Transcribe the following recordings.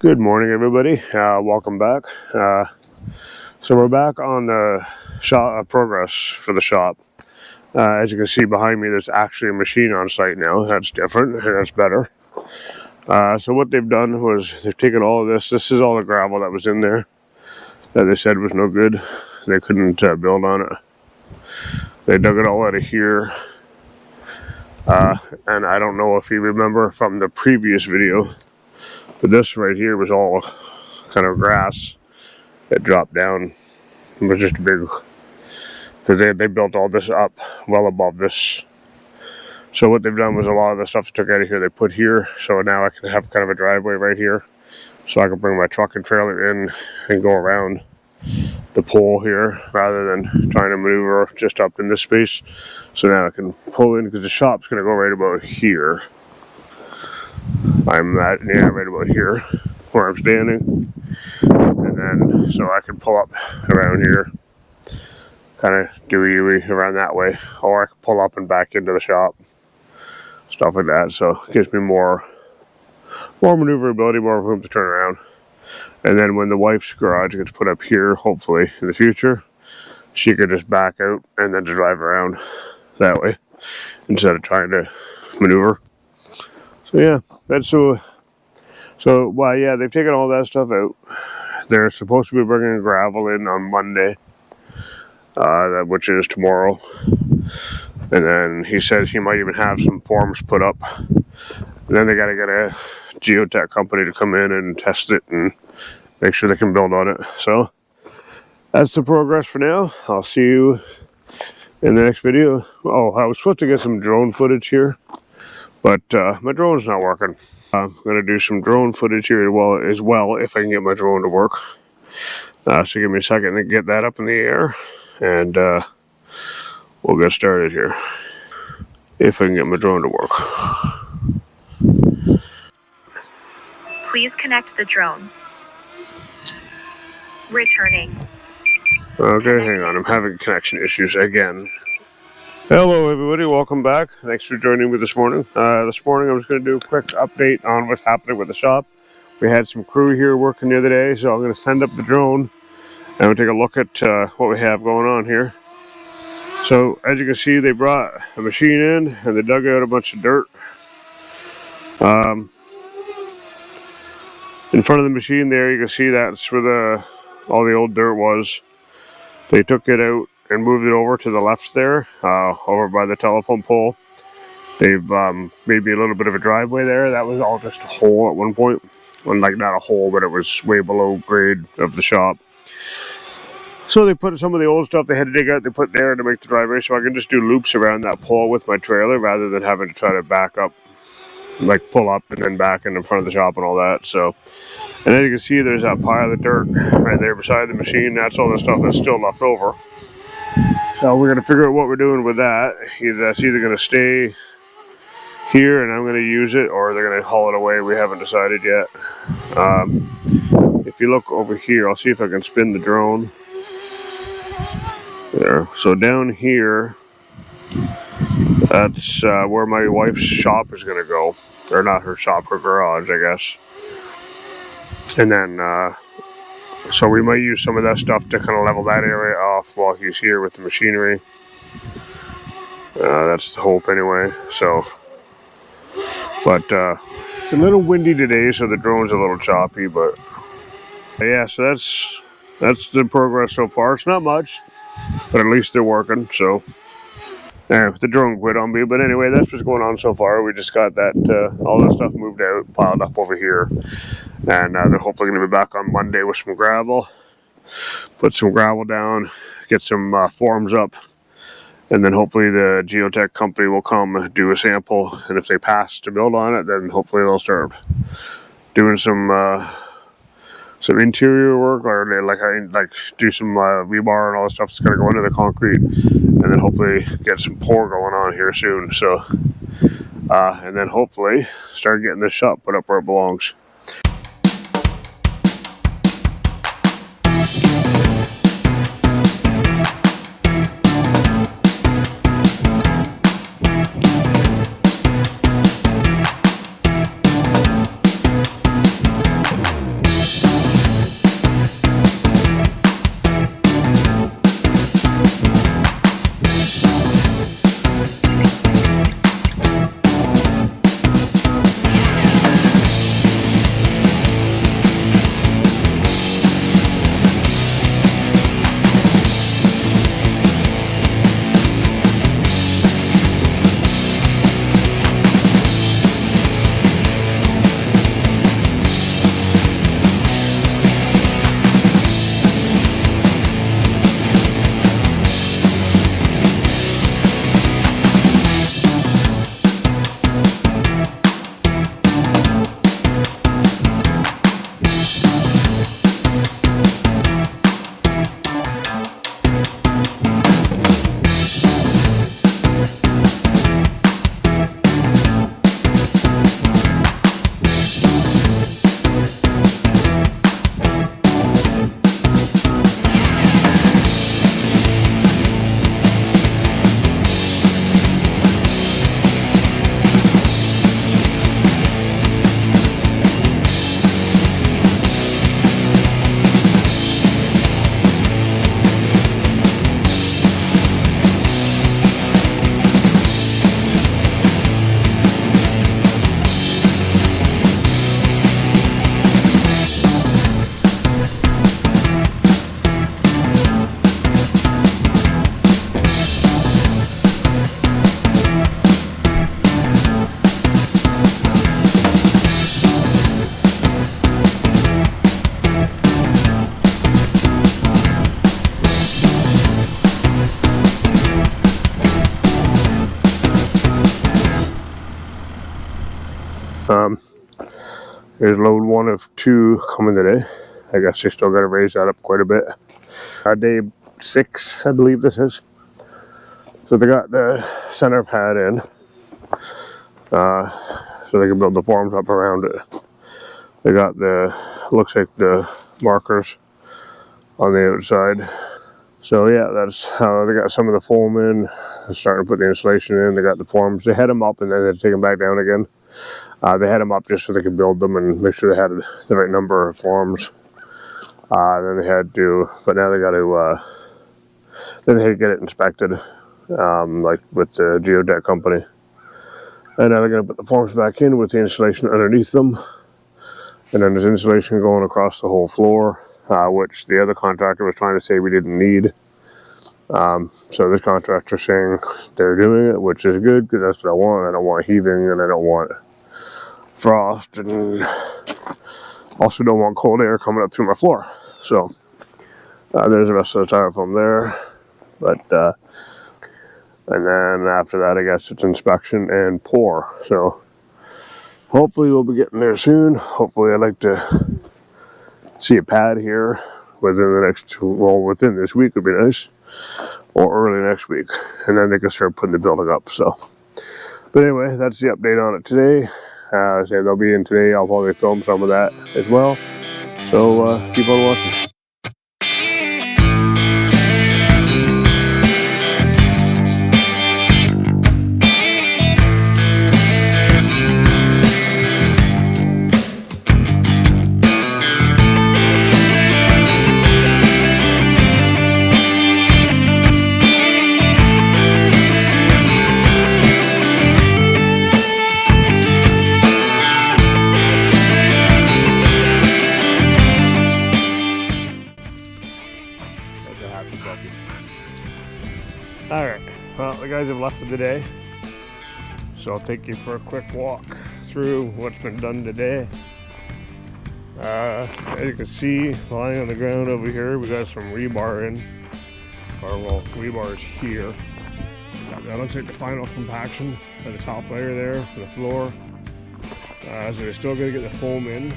Good morning, everybody. Welcome back. So we're back on the shop progress for the shop. As you can see behind me, there's actually a machine on site now. That's different and that's better. So what they've done was they've taken all of this. This is all the gravel that was in there that they said was no good. They couldn't build on it. They dug it all out of here. And I don't know if you remember from the previous video, but this right here was all kind of grass that dropped down. It was just a big, because they built all this up well above this. So what they've done was a lot of the stuff they took out of here they put here. So now I can have kind of a driveway right here, so I can bring my truck and trailer in and go around the pole here rather than trying to maneuver just up in this space. So now I can pull in, because the shop's going to go right about here. I'm at, yeah, right about here where I'm standing, and then so I can pull up around here, kind of dewey around that way, or I can pull up and back into the shop, stuff like that. So it gives me more maneuverability, more room to turn around. And then when the wife's garage gets put up here, hopefully in the future, she could just back out and then just drive around that way instead of trying to maneuver. So yeah, that's so well, yeah, they've taken all that stuff out. They're supposed to be bringing gravel in on Monday, which is tomorrow. And then he says he might even have some forms put up. And then they got to get a geotech company to come in and test it and make sure they can build on it. So that's the progress for now. I'll see you in the next video. Oh, I was supposed to get some drone footage here, but my drone's not working. I'm going to do some drone footage here as well if I can get my drone to work. So give me a second to get that up in the air, and we'll get started here. If I can get my drone to work. Please connect the drone. Returning. Okay, hang on. I'm having connection issues again. Hello, everybody. Welcome back. Thanks for joining me this morning. This morning I was going to do a quick update on what's happening with the shop. We had some crew here working the other day, so I'm going to send up the drone and we'll take a look at what we have going on here. So, as you can see, they brought a machine in and they dug out a bunch of dirt. In front of the machine there, you can see that's where all the old dirt was. They took it out and moved it over to the left there, over by the telephone pole. They've made me a little bit of a driveway there. That was all just a hole at one point. Well, like not a hole, but it was way below grade of the shop. So they put some of the old stuff they had to dig out, they put there to make the driveway, so I can just do loops around that pole with my trailer rather than having to try to back up, like pull up and then back in front of the shop and all that. So, and then you can see there's that pile of dirt right there beside the machine. That's all the stuff that's still left over. So we're going to figure out what we're doing with that. That's either going to stay here and I'm going to use it, or they're going to haul it away. We haven't decided yet. If you look over here, I'll see if I can spin the drone. There. So down here, that's where my wife's shop is going to go. Or not her shop, her garage, I guess. And then, so we might use some of that stuff to kind of level that area off while he's here with the machinery. That's the hope anyway. So, but it's a little windy today, so the drone's a little choppy. But yeah, so that's the progress so far. It's not much, but at least they're working. So the drone quit on me, but anyway, that's what's going on so far. We just got that all that stuff moved out, piled up over here, and they're hopefully going to be back on Monday with some gravel. Put some gravel down, get some forms up, and then hopefully the geotech company will come do a sample, and if they pass to build on it, then hopefully they'll start doing some interior work, or they like do some rebar and all the stuff that's going to go into the concrete, and then hopefully get some pour going on here soon. So and then hopefully start getting this shop put up where it belongs. There's load 1 of 2 coming today. I guess they still got to raise that up quite a bit. Day 6, I believe this is. So they got the center pad in, so they can build the forms up around it. They got looks like the markers on the outside. So yeah, that's how they got some of the foam in. They're starting to put the insulation in. They got the forms. They had them up and then they take them back down again. They had them up just so they could build them and make sure they had the right number of forms. Then they had to, but now they got to, then they had to get it inspected, like with the geodeck company. And now they're going to put the forms back in with the insulation underneath them. And then there's insulation going across the whole floor, which the other contractor was trying to say we didn't need. So this contractor's saying they're doing it, which is good because that's what I want. I don't want heaving and I don't want frost, and also don't want cold air coming up through my floor. So there's the rest of the styrofoam there. But and then after that, I guess it's inspection and pour. So hopefully we'll be getting there soon. Hopefully I'd like to see a pad here within this week would be nice, or early next week, and then they can start putting the building up. So, but anyway, that's the update on it today. I say they'll be in today. I'll probably film some of that as well. So keep on watching. Alright, well, the guys have left for the day, so I'll take you for a quick walk through what's been done today. As you can see, lying on the ground over here, we got some rebar in, or well, rebar is here. That looks like the final compaction of the top layer there for the floor. So they're still going to get the foam in.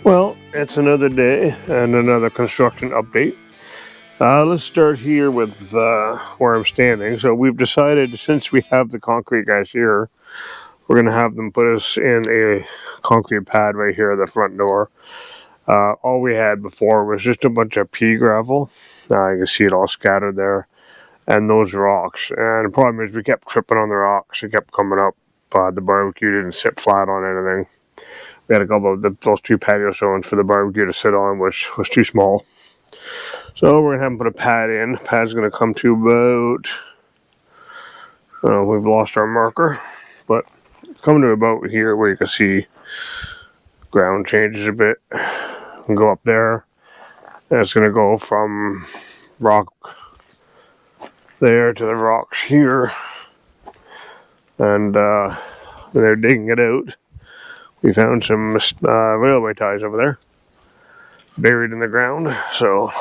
Well, it's another day and another construction update. Let's start here with where I'm standing. So we've decided, since we have the concrete guys here, we're going to have them put us in a concrete pad right here at the front door. All we had before was just a bunch of pea gravel. You can see it all scattered there, and those rocks. And the problem is we kept tripping on the rocks. It kept coming up. The barbecue didn't sit flat on anything. We had a couple of those 2 patio stones for the barbecue to sit on, which was too small. So we're going to have them put a pad in. The pad's going to come to about, we've lost our marker, but it's coming to about here where you can see ground changes a bit. And go up there. And it's going to go from rock there to the rocks here. And they're digging it out. We found some railway ties over there, buried in the ground. So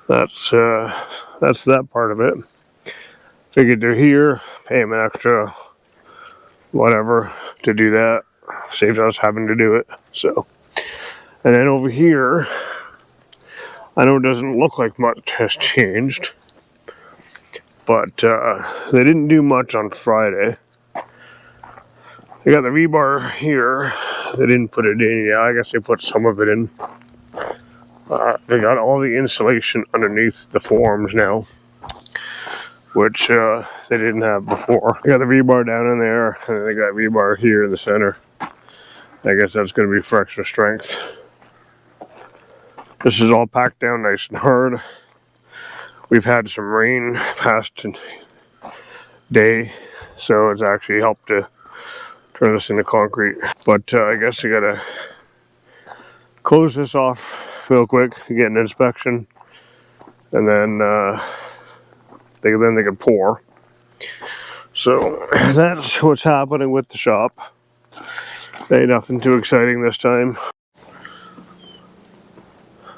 that's that part of it. Figured they're here, pay them an extra whatever to do that. Saves us having to do it. So, and then over here, I know it doesn't look like much has changed, but they didn't do much on Friday. They got the rebar here. They didn't put it in yet. I guess they put some of it in. They got all the insulation underneath the forms now, which they didn't have before. They got the rebar down in there, and they got rebar here in the center. I guess that's going to be for extra strength. This is all packed down nice and hard. We've had some rain past day, so it's actually helped to turn this into concrete. But I guess I gotta close this off real quick, get an inspection, and then they can pour. So that's what's happening with the shop. Ain't nothing too exciting this time.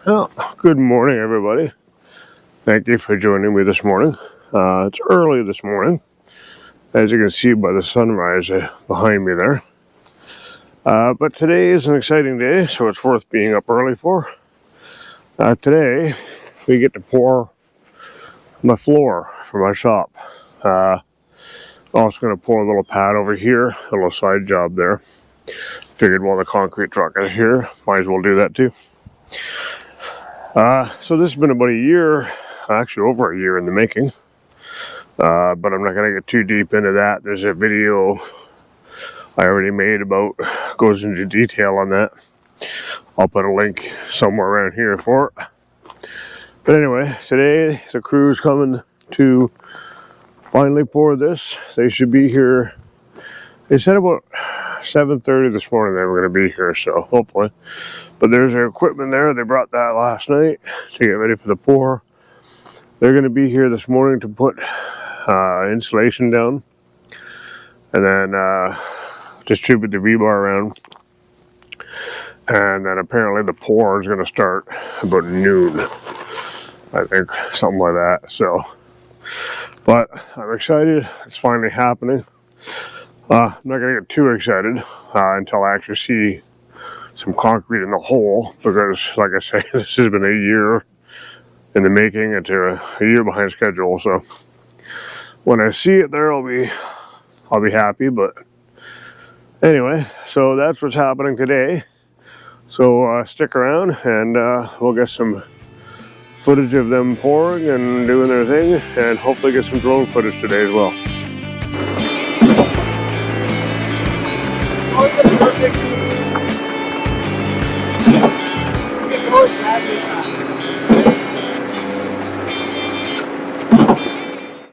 Well, good morning, everybody. Thank you for joining me this morning. It's early this morning, as you can see by the sunrise behind me there. But today is an exciting day, so it's worth being up early for. Today, we get to pour my floor for my shop. Also going to pour a little pad over here, a little side job there. Figured while the concrete truck is here, might as well do that too. So this has been about a year, actually over a year in the making. But I'm not going to get too deep into that. There's a video I already made goes into detail on that. I'll put a link somewhere around here for it. But anyway, today the crew's coming to finally pour this. They should be here. They said about 7:30 this morning they were going to be here, so hopefully. But there's their equipment there. They brought that last night to get ready for the pour. They're going to be here this morning to put insulation down and then distribute the rebar around. And then apparently the pour is going to start about noon. I think, something like that. So, but I'm excited. It's finally happening. I'm not going to get too excited until I actually see some concrete in the hole, because, like I say, this has been a year in the making. It's a year behind schedule. So, when I see it there, I'll be happy. But anyway, so that's what's happening today. So stick around, and we'll get some footage of them pouring and doing their thing, and hopefully get some drone footage today as well.